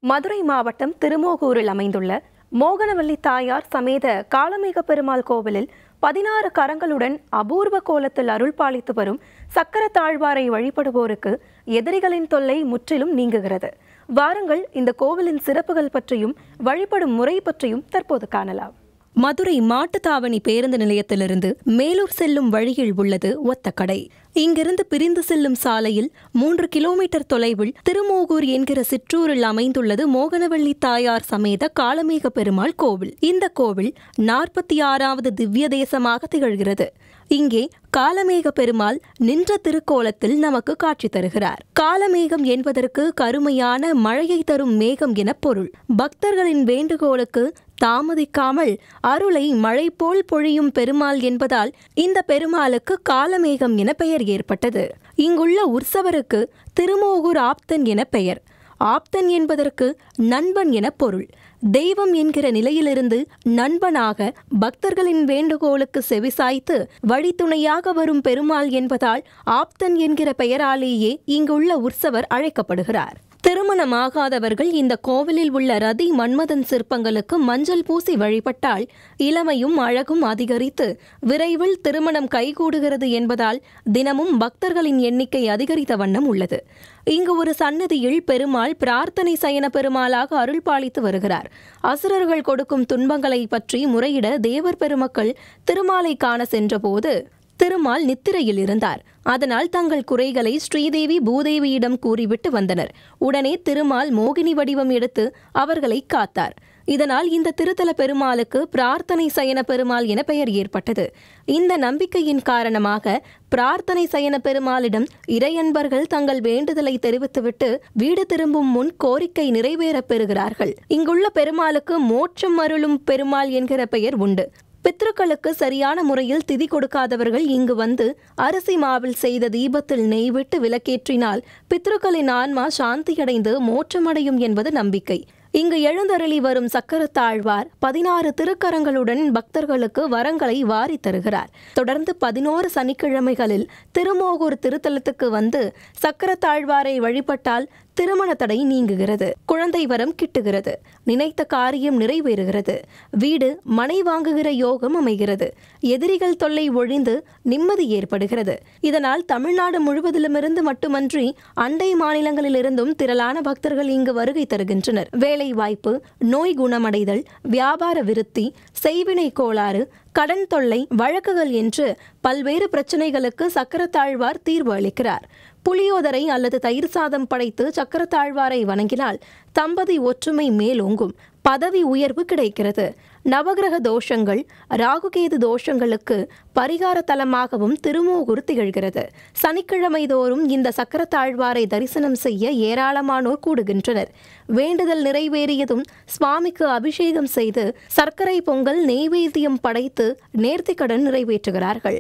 மதுரை மாவட்டம் திருமோகூரில் அமைந்துள்ள மோகனவள்ளி தாயார் சமேத காளமேக பெருமாள் கோவிலில் 16 கரங்களுடன் அபூர்வ கோலத்தில் அருள் பாலித்து வரும் சக்கரத்தாழ்வாரை வழிபடுவோருக்கு எதிரிகளின் தொல்லை முற்றிலும் நீங்குகிறது. வாருங்கள், இந்த கோவிலின் சிறப்புகள் பற்றியும் வழிபடும் முறை பற்றியும் தற்போது காணலாம். மதுரை மாட்டுத்தாவணி பேருந்து நிலையத்திலிருந்து மேலூர் செல்லும் வழியில் உள்ளது ஒத்தக்கடை. இங்கிருந்து பிரிந்து செல்லும் சாலையில் 3 கிலோமீட்டர் தொலைவில் திருமோகூர் என்கிற சிற்றூரில் அமைந்துள்ளது மோகனவள்ளி தாயார் சமேத காளமேக பெருமாள் கோவில். இந்த கோவில் 46வது திவ்ய தேசமாக திகழ்கிறது. இங்கே காளமேக பெருமாள் நின்ற திருக்கோலத்தில் நமக்கு காட்சி தருகிறார். காளமேகம் என்பதற்கு கருமையான மழையை தரும் மேகம் என பொருள். பக்தர்களின் வேண்டுகோளுக்கு தாமதிக்காமல் அருளை மழை போல் பொழியும் பெருமாள் என்பதால் இந்த பெருமாளுக்கு காளமேகம் என பெயர் ஏற்பட்டது. இங்குள்ள உற்சவருக்கு திருமோகூர் ஆப்தன் என பெயர். ஆப்தன் என்பதற்கு நண்பன் என பொருள். தெய்வம் என்கிற நிலையிலிருந்து நண்பனாக பக்தர்களின் வேண்டுகோளுக்கு செவிசாய்த்து வழித்துணையாக வரும் பெருமாள் என்பதால் ஆப்தன் என்கிற பெயராலேயே இங்குள்ள உற்சவர் அழைக்கப்படுகிறார். திருமணமாகாதவர்கள் இந்த கோவிலில் உள்ள ரதி மன்மதன் சிற்பங்களுக்கு மஞ்சள் பூசி வழிபட்டால் இளமையும் அழகும் அதிகரித்து விரைவில் திருமணம் கைகூடுகிறது என்பதால் தினமும் பக்தர்களின் எண்ணிக்கை அதிகரித்த வண்ணம் உள்ளது. இங்கு ஒரு சன்னதியில் பெருமாள் பிரார்த்தனை சயன பெருமாளாக அருள் பாலித்து வருகிறார். அசுரர்கள் கொடுக்கும் துன்பங்களை பற்றி முறையிட தேவர் பெருமக்கள் திருமாலை காண சென்றபோது திருமால் நித்திரையில் இருந்தார். அதனால் தங்கள் குறைகளை ஸ்ரீதேவி பூதேவியிடம் கூறிவிட்டு வந்தனர். உடனே திருமால் மோகினி வடிவம் எடுத்து அவர்களை காத்தார். இதனால் இந்த திருத்தல பெருமாளுக்கு பிரார்த்தனை சயன பெருமாள் என பெயர் ஏற்பட்டது. இந்த நம்பிக்கையின் காரணமாக பிரார்த்தனை சயன பெருமாளிடம் இறையன்பர்கள் தங்கள் வேண்டுதலை தெரிவித்துவிட்டு வீடு திரும்பும் முன் கோரிக்கை நிறைவேறப் பெறுகிறார்கள். இங்குள்ள பெருமாளுக்கு மோட்சம் அருளும் பெருமாள் என்கிற பெயர் உண்டு. பித்ருக்களுக்கு சரியான முறையில் திதி கொடுக்காதவர்கள் இங்கு வந்து அரிசி மாவில் செய்த தீபத்தில் நெய் விட்டு விளக்கேற்றினால் பித்ருக்களின் ஆன்மா சாந்தியடைந்து மோட்சமடையும் என்பது நம்பிக்கை. இங்கு எழுந்தருளி வரும் சக்கரத்தாழ்வார் 16 திருக்கரங்களுடன் பக்தர்களுக்கு வரங்களை வாரி தருகிறார். தொடர்ந்து 11 சனிக்கிழமைகளில் திருமோகூர் திருத்தலத்துக்கு வந்து சக்கரத்தாழ்வாரை வழிபட்டால் திருமண தடை நீங்குகிறது, குழந்தை வரம் கிட்டுகிறது, நினைத்த காரியம் நிறைவேறுகிறது, வீடு மனை வாங்குகிற யோகம் அமைகிறது, எதிரிகள் தொல்லை ஒழிந்து நிம்மதி ஏற்படுகிறது. இதனால் தமிழ்நாடு முழுவதிலுமிருந்து மட்டுமன்றி அண்டை மாநிலங்களிலிருந்தும் திரளான பக்தர்கள் இங்கு வருகை தருகின்றனர். வேலை வாய்ப்பு, நோய் குணமடைதல், வியாபார விருத்தி, செய்வினை கோளாறு, கடன் தொல்லை, வழக்குகள் என்று பல்வேறு பிரச்சனைகளுக்கு சக்கரத்தாழ்வார் தீர்வு அளிக்கிறார். புளியோதரை அல்லது தயிர் சாதம் படைத்து சக்கரத்தாழ்வாரை வணங்கினால் தம்பதி ஒற்றுமை மேலோங்கும், பதவி உயர்வு கிடைக்கிறது. நவகிரக தோஷங்கள், ராகுகேது தோஷங்களுக்கு பரிகார தலமாகவும் திருமோகூர் திகழ்கிறது. சனிக்கிழமை தோறும் இந்த சக்கரத்தாழ்வாரை தரிசனம் செய்ய ஏராளமானோர் கூடுகின்றனர். வேண்டுதல் நிறைவேறியதும் சுவாமிக்கு அபிஷேகம் செய்து சர்க்கரை பொங்கல் நெய்வேத்தியம் படைத்து நேர்த்திக்கடன் நிறைவேற்றுகிறார்கள்.